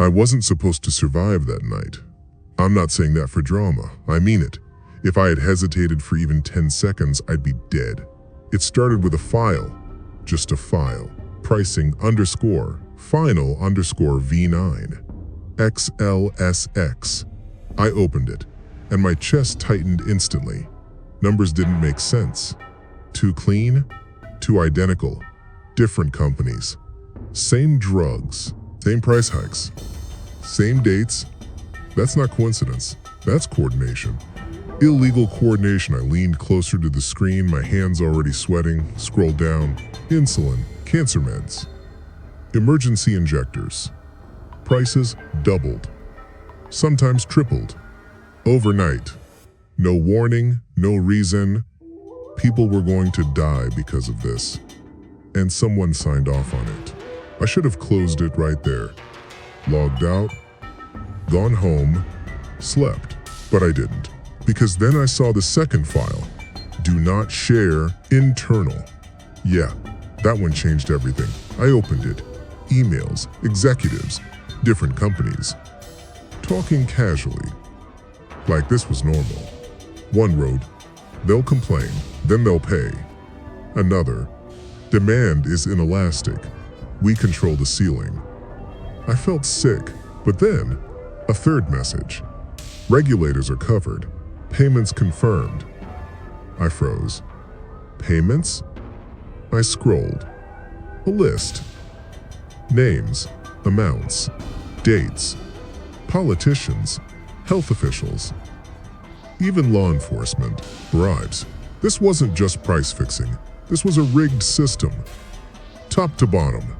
I wasn't supposed to survive that night. I'm not saying that for drama, I mean it. If I had hesitated for even 10 seconds, I'd be dead. It started with a file, just a file. Pricing _ final _ V9. XLSX. I opened it, and my chest tightened instantly. Numbers didn't make sense. Too clean, too identical. Different companies. Same drugs, same price hikes, same dates. That's not coincidence, that's coordination. Illegal coordination. I leaned closer to the screen, my hands already sweating, scrolled down. Insulin, cancer meds, emergency injectors. Prices doubled, sometimes tripled. Overnight. No warning, no reason. People were going to die because of this. And someone signed off on it. I should have closed it right there. Logged out, gone home, slept. But I didn't. Because then I saw the second file. Do not share, internal. Yeah, that one changed everything. I opened it. Emails, executives, different companies. Talking casually. Like this was normal. One wrote, they'll complain, then they'll pay. Another, demand is inelastic. We control the ceiling. I felt sick, but then, a third message. Regulators are covered. Payments confirmed. I froze. Payments? I scrolled. A list. Names, amounts, dates, politicians, health officials, even law enforcement, bribes. This wasn't just price fixing. This was a rigged system. Top to bottom.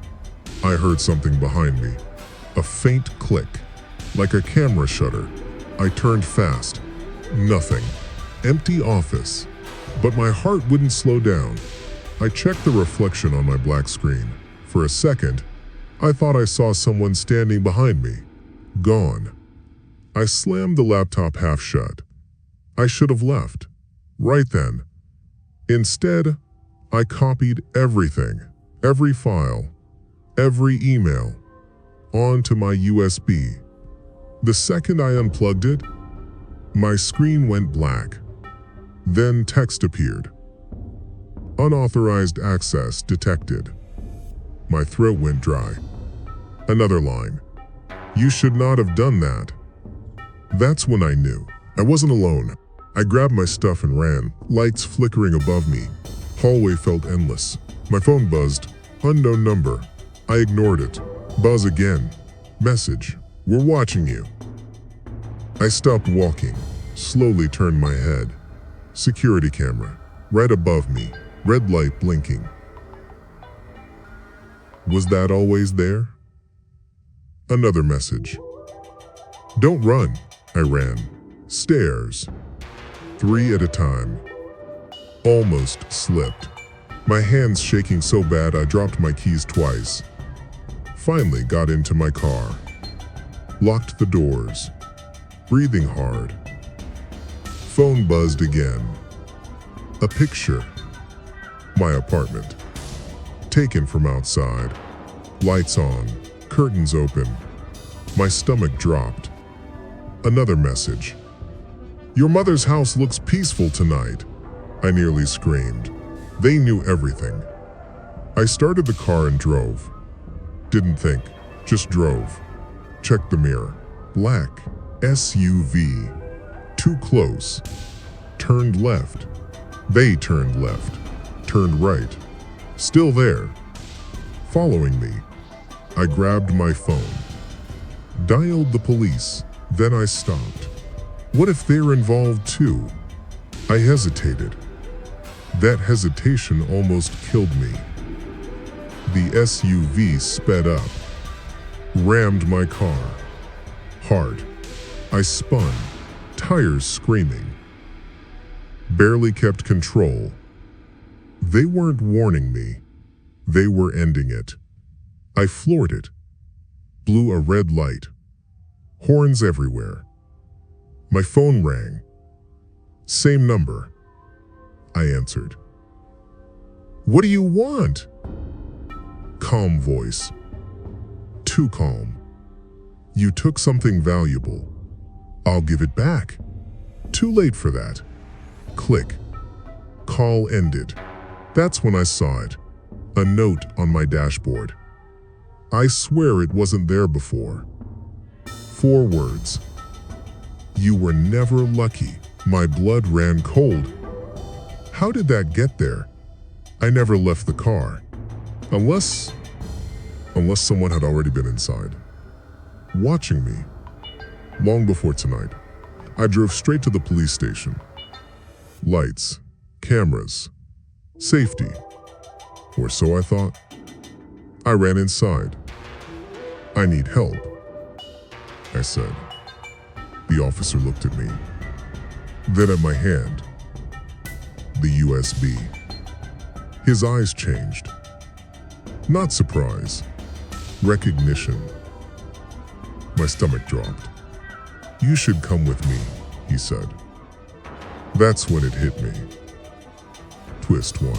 I heard something behind me. A faint click, like a camera shutter. I turned fast. Nothing. Empty office. But my heart wouldn't slow down. I checked the reflection on my black screen. For a second, I thought I saw someone standing behind me. Gone. I slammed the laptop half shut. I should have left. Right then. Instead, I copied everything, every file, every email, onto my USB. The second I unplugged it, my screen went black. Then text appeared. Unauthorized access detected. My throat went dry. Another line. You should not have done that. That's when I knew. I wasn't alone. I grabbed my stuff and ran, lights flickering above me. Hallway felt endless. My phone buzzed. Unknown number. I ignored it. Buzz again. Message. We're watching you. I stopped walking, slowly turned my head. Security camera. Right above me. Red light blinking. Was that always there? Another message. Don't run. I ran. Stairs. 3 at a time. Almost slipped. My hands shaking so bad I dropped my keys twice. Finally got into my car. Locked the doors. Breathing hard. Phone buzzed again. A picture. My apartment. Taken from outside. Lights on. Curtains open. My stomach dropped. Another message. Your mother's house looks peaceful tonight. I nearly screamed. They knew everything. I started the car and drove. Didn't think, just drove. Checked the mirror. Black. SUV. Too close. Turned left. They turned left. Turned right. Still there. Following me. I grabbed my phone. Dialed the police. Then I stopped. What if they're involved too? I hesitated. That hesitation almost killed me. The SUV sped up. Rammed my car. Hard. I spun, tires screaming. Barely kept control. They weren't warning me. They were ending it. I floored it. Blew a red light. Horns everywhere. My phone rang. Same number. I answered. What do you want? Calm voice. Too calm. You took something valuable. I'll give it back. Too late for that. Click. Call ended. That's when I saw it. A note on my dashboard. I swear it wasn't there before. 4 words. You were never lucky. My blood ran cold. How did that get there? I never left the car. Unless someone had already been inside, watching me. Long before tonight, I drove straight to the police station. Lights, cameras, safety. Or so I thought. I ran inside. I need help, I said. The officer looked at me, then at my hand. The USB. His eyes changed. Not surprise. Recognition. My stomach dropped. You should come with me, he said. That's when it hit me. Twist 1.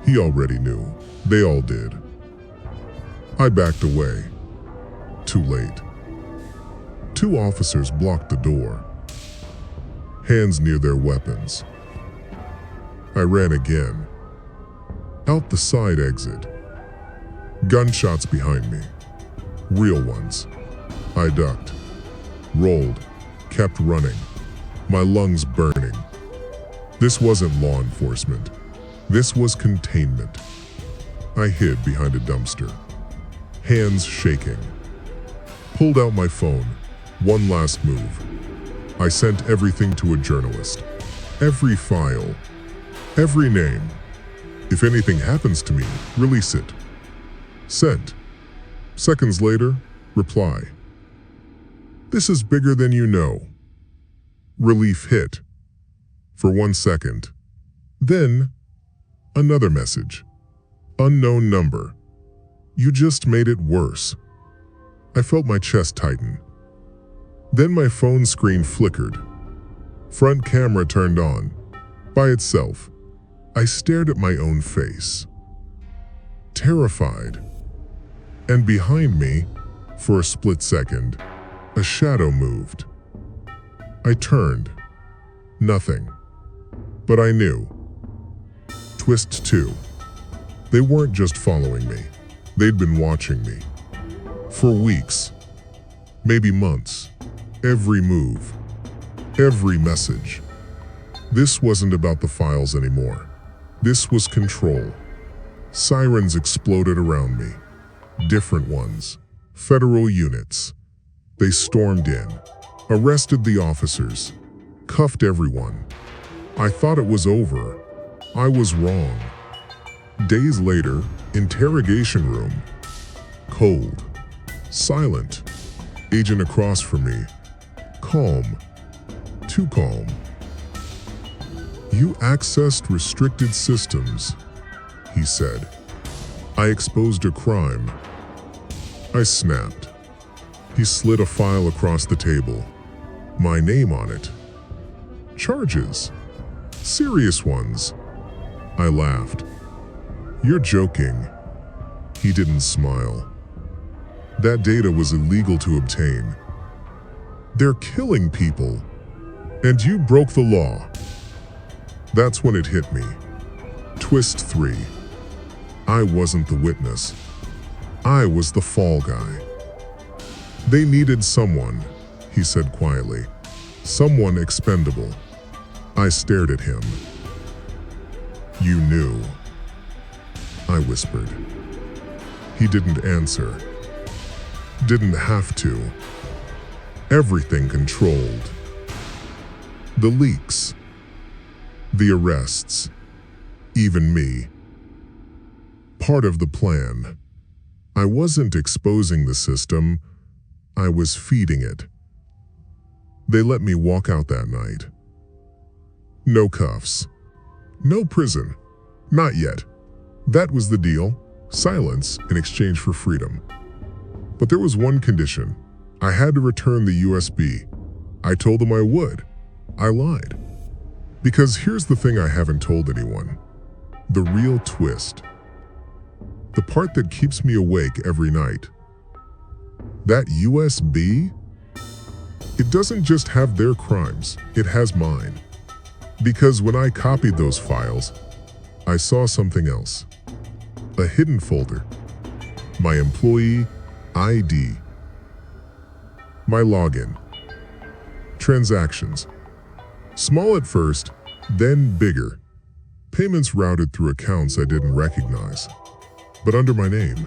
He already knew. They all did. I backed away. Too late. 2 officers blocked the door, hands near their weapons. I ran again. Out the side exit. Gunshots behind me. Real ones. I ducked, rolled, kept running, my lungs burning. This wasn't law enforcement. This was containment. I hid behind a dumpster, hands shaking. Pulled out my phone. One last move. I sent everything to a journalist. Every file. Every name. If anything happens to me, release it. Sent. Seconds later, reply. This is bigger than you know. Relief hit. For 1 second. Then, another message. Unknown number. You just made it worse. I felt my chest tighten. Then my phone screen flickered. Front camera turned on. By itself. I stared at my own face. Terrified. And behind me, for a split second, a shadow moved. I turned. Nothing. But I knew. Twist 2. They weren't just following me. They'd been watching me. For weeks. Maybe months. Every move. Every message. This wasn't about the files anymore. This was control. Sirens exploded around me. Different ones. Federal units. They stormed in, arrested the officers, cuffed everyone. I thought it was over. I was wrong. Days later, interrogation room. Cold. Silent. Agent across from me. Calm. Too calm. You accessed restricted systems, he said. I exposed a crime. I snapped. He slid a file across the table. My name on it. Charges. Serious ones. I laughed. You're joking. He didn't smile. That data was illegal to obtain. They're killing people. And you broke the law. That's when it hit me. Twist 3. I wasn't the witness. I was the fall guy. They needed someone, he said quietly. Someone expendable. I stared at him. You knew. I whispered. He didn't answer. Didn't have to. Everything controlled. The leaks. The arrests. Even me. Part of the plan. I wasn't exposing the system. I was feeding it. They let me walk out that night. No cuffs. No prison. Not yet. That was the deal. Silence in exchange for freedom. But there was one condition. I had to return the USB. I told them I would. I lied. Because here's the thing I haven't told anyone. The real twist. The part that keeps me awake every night. That USB? It doesn't just have their crimes, it has mine. Because when I copied those files, I saw something else. A hidden folder. My employee ID. My login. Transactions. Small at first, then bigger. Payments routed through accounts I didn't recognize, but under my name.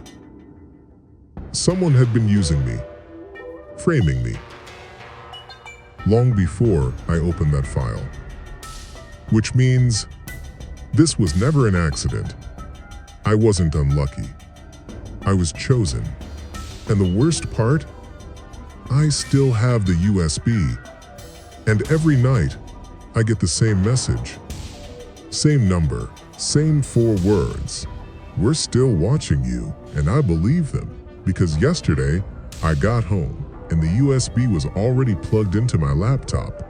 Someone had been using me, framing me, long before I opened that file. Which means this was never an accident. I wasn't unlucky. I was chosen. And the worst part? I still have the USB. And every night, I get the same message. Same number, same 4 words. We're still watching you, and I believe them. Because yesterday, I got home, and the USB was already plugged into my laptop.